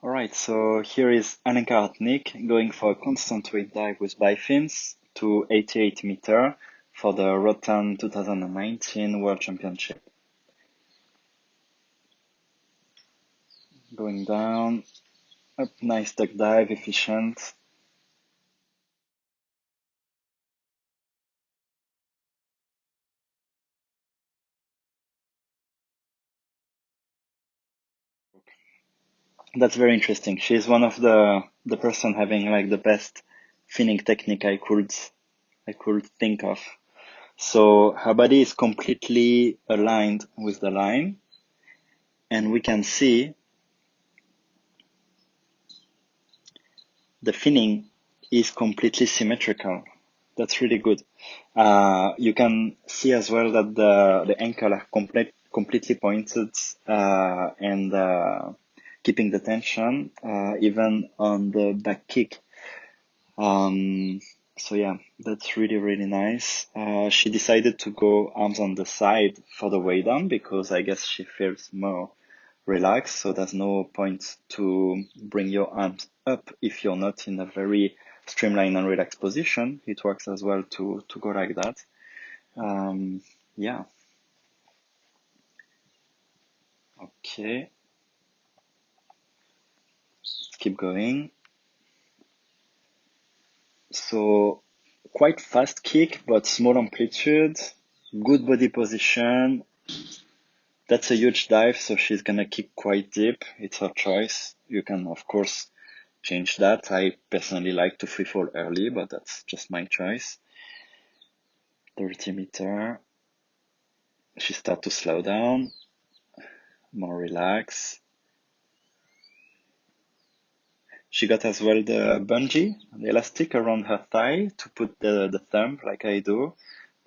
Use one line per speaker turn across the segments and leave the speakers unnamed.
All right, so here is Anenka Ratnik going for a constant weight dive with bifins to 88 meter for the Rotterdam 2019 World Championship. Going down, up, nice duck dive, efficient. That's very interesting. She's one of the person having like the best finning technique I could think of. So her body is completely aligned with the line, and we can see the finning is completely symmetrical. That's really good. You can see as well that the ankle are completely pointed and keeping the tension even on the back kick. Um, so yeah, that's really nice. She decided to go arms on the side for the way down because I guess she feels more relaxed. So there's no point to bring your arms up if you're not in a very streamlined and relaxed position. It works as well to go like that. Yeah, okay, let's keep going. So quite fast kick, but small amplitude, good body position. That's a huge dive, so she's gonna kick quite deep. It's her choice. You can, of course, change that. I personally like to free fall early, but that's just my choice. 30 meter. She start to slow down, more relax. She got as well the bungee, the elastic around her thigh to put the thumb like I do,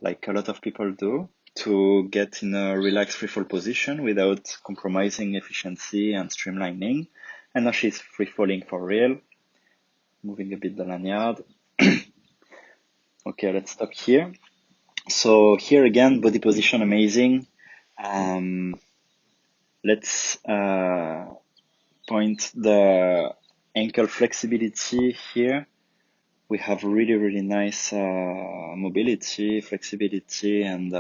like a lot of people do, to get in a relaxed free fall position without compromising efficiency and streamlining. And now she's free falling for real. Moving a bit the lanyard. Okay, let's stop here. So here again, body position amazing. Let's point the ankle flexibility here. We have really nice mobility, flexibility, and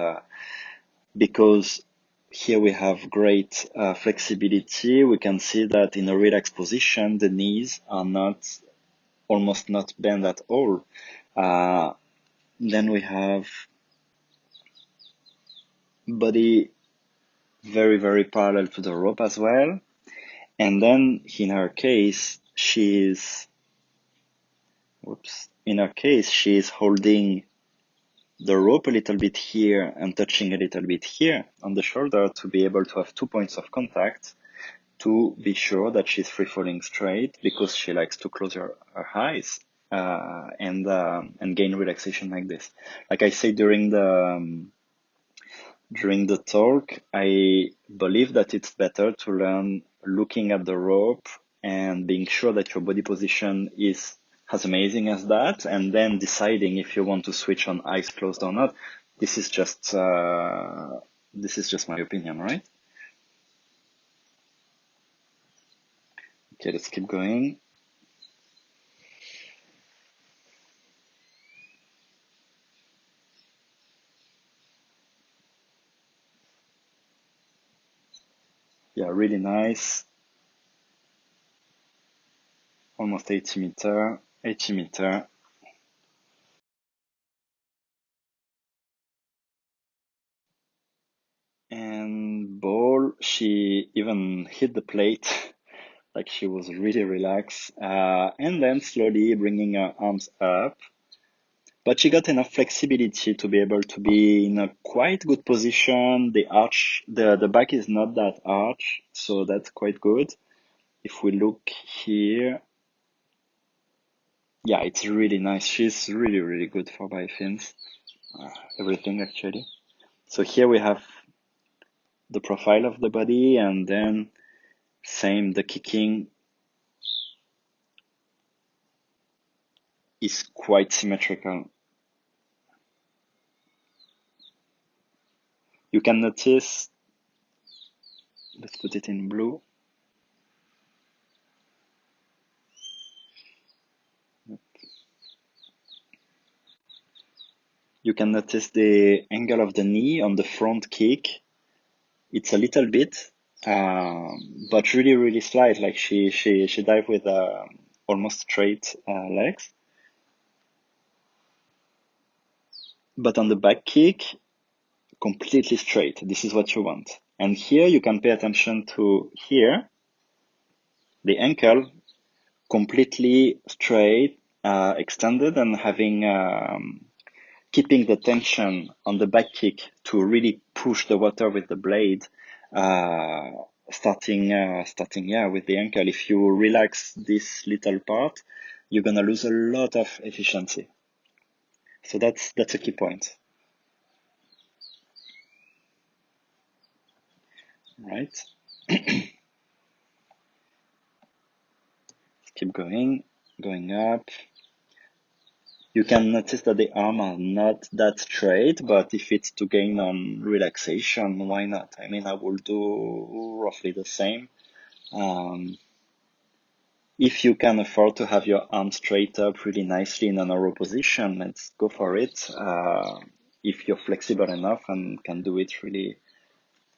because here we have great flexibility, we can see that in a relaxed position, the knees are almost not bent at all. Then we have body very parallel to the rope as well. And then in her case, she's holding the rope a little bit here and touching a little bit here on the shoulder to be able to have 2 points of contact to be sure that she's free falling straight because she likes to close her eyes and gain relaxation like this. Like I say during the talk, I believe that it's better to learn looking at the rope and being sure that your body position is as amazing as that, and then deciding if you want to switch on eyes closed or not. This is just my opinion, right? Okay, let's keep going. Yeah, really nice. Almost 80 meter, 80 meter. And ball, she even hit the plate like she was really relaxed, and then slowly bringing her arms up. But she got enough flexibility to be able to be in a quite good position. The back is not that arch, so that's quite good. If we look here, yeah, it's really nice. She's really good for bifins. Everything actually. So here we have the profile of the body, and then same, the kicking is quite symmetrical. You can notice, let's put it in blue. You can notice the angle of the knee on the front kick. It's a little bit, but really, really slight. Like she dived with almost straight legs. But on the back kick, completely straight. This is what you want. And here you can pay attention to here, the ankle completely straight, extended, and having keeping the tension on the back kick to really push the water with the blade. Starting with the ankle. If you relax this little part, you're gonna lose a lot of efficiency. So that's a key point. Right. Keep going up. You can notice that the arms are not that straight, but if it's to gain on relaxation, why not? I mean, I will do roughly the same. If you can afford to have your arms straight up really nicely in a narrow position, let's go for it. If you're flexible enough and can do it really,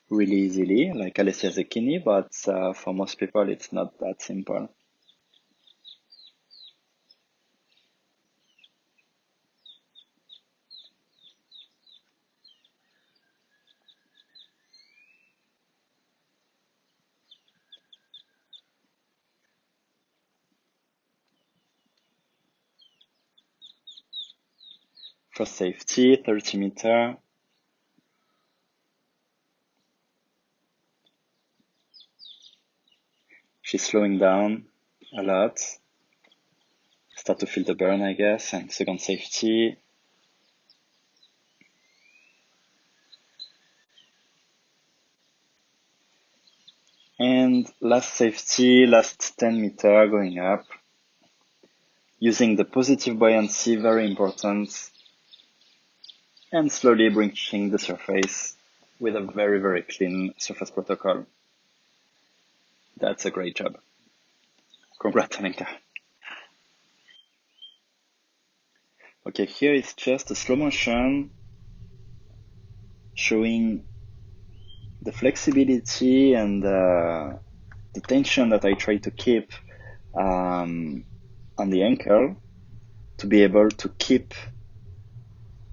really easily, like Alessia Zecchini, but for most people, it's not that simple. For safety, 30 meter. She's slowing down a lot. Start to feel the burn, I guess, and second safety. And last safety, last 10 meter going up. Using the positive buoyancy, very important. And slowly bridging the surface with a very, very clean surface protocol. That's a great job. Congrats, Alenka. Okay, here is just a slow motion showing the flexibility and the tension that I try to keep on the ankle to be able to keep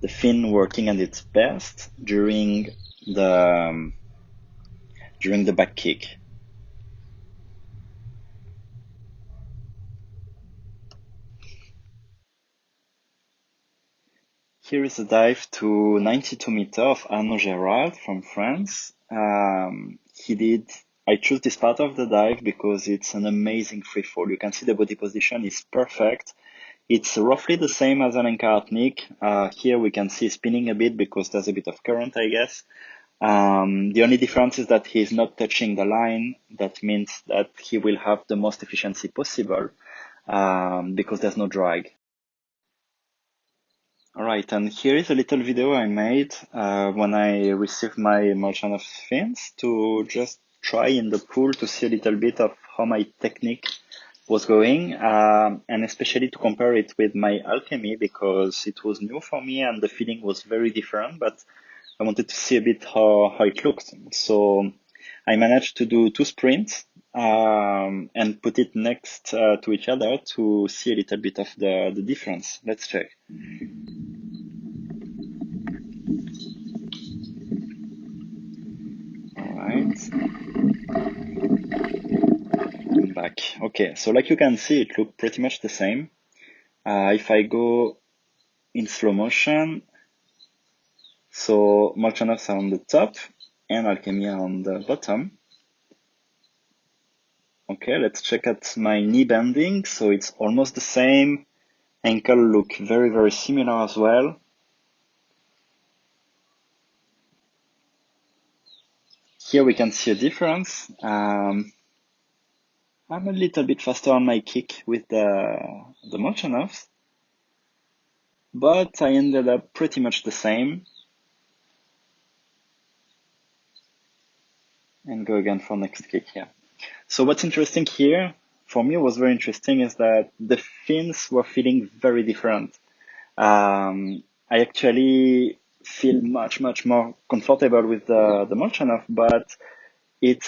the fin working at its best during the back kick. Here is a dive to 92 meter of Arnaud Gérard from France. I chose this part of the dive because it's an amazing free fall. You can see the body position is perfect. It's roughly the same as an technique. Here we can see spinning a bit because there's a bit of current, I guess. The only difference is that he's not touching the line. That means that he will have the most efficiency possible because there's no drag. All right, and here is a little video I made when I received my Molchanov fins to just try in the pool to see a little bit of how my technique was going, and especially to compare it with my alchemy because it was new for me and the feeling was very different, but I wanted to see a bit how it looked. So I managed to do 2 sprints and put it next to each other to see a little bit of the difference. Let's check. Alright. I'm back. Okay, so like you can see, it looked pretty much the same. If I go in slow motion, so Molchanovs are on the top and Alchemy are on the bottom. Okay, let's check at my knee bending. So it's almost the same. Ankle look very, very similar as well. Here we can see a difference. I'm a little bit faster on my kick with the Molchanovs, but I ended up pretty much the same. And go again for next kick here. So what's interesting here, for me was very interesting, is that the fins were feeling very different. I actually feel much more comfortable with the Molchanov, but it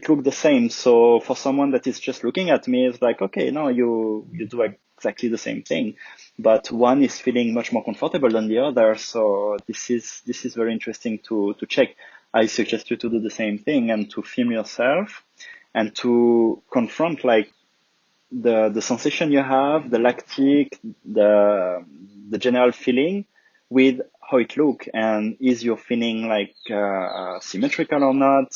looked the same. So for someone that is just looking at me, it's like, okay, no, you do exactly the same thing, but one is feeling much more comfortable than the other. So this is very interesting to check. I suggest you to do the same thing and to film yourself and to confront like the sensation you have, the lactic, the general feeling with how it look, and is your feeling like symmetrical or not?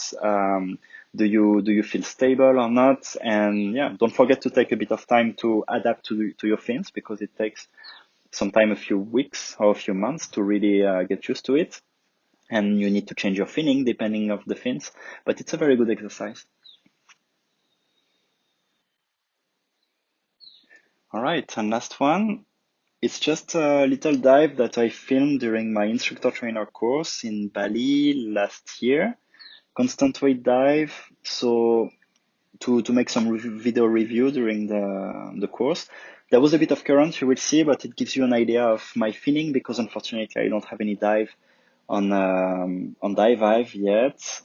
Do you feel stable or not? And yeah, don't forget to take a bit of time to adapt to your fins, because it takes sometime a few weeks or a few months to really get used to it. And you need to change your feeling depending of the fins, but it's a very good exercise. All right, and last one. It's just a little dive that I filmed during my instructor trainer course in Bali last year. Constant weight dive. So to make some video review during the course. There was a bit of current, you will see, but it gives you an idea of my feeling, because unfortunately I don't have any dive on dive yet.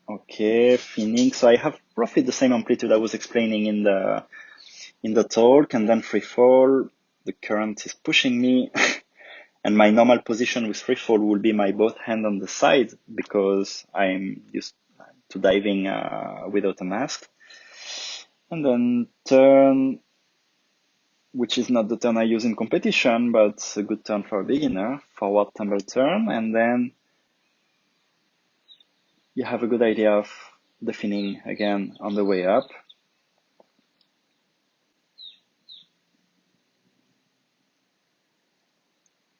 Okay, feeling. So I have roughly the same amplitude I was explaining in the talk, and then free fall. The current is pushing me. And my normal position with free fall will be my both hand on the side, because I'm used to diving without a mask. And then turn, which is not the turn I use in competition, but a good turn for a beginner, forward tumble turn. And then you have a good idea of the finning again on the way up.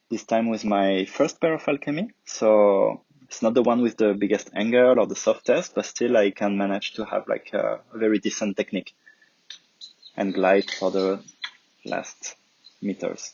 This time with my first pair of alchemy. So it's not the one with the biggest angle or the softest, but still I can manage to have like a very decent technique and glide for the last meters.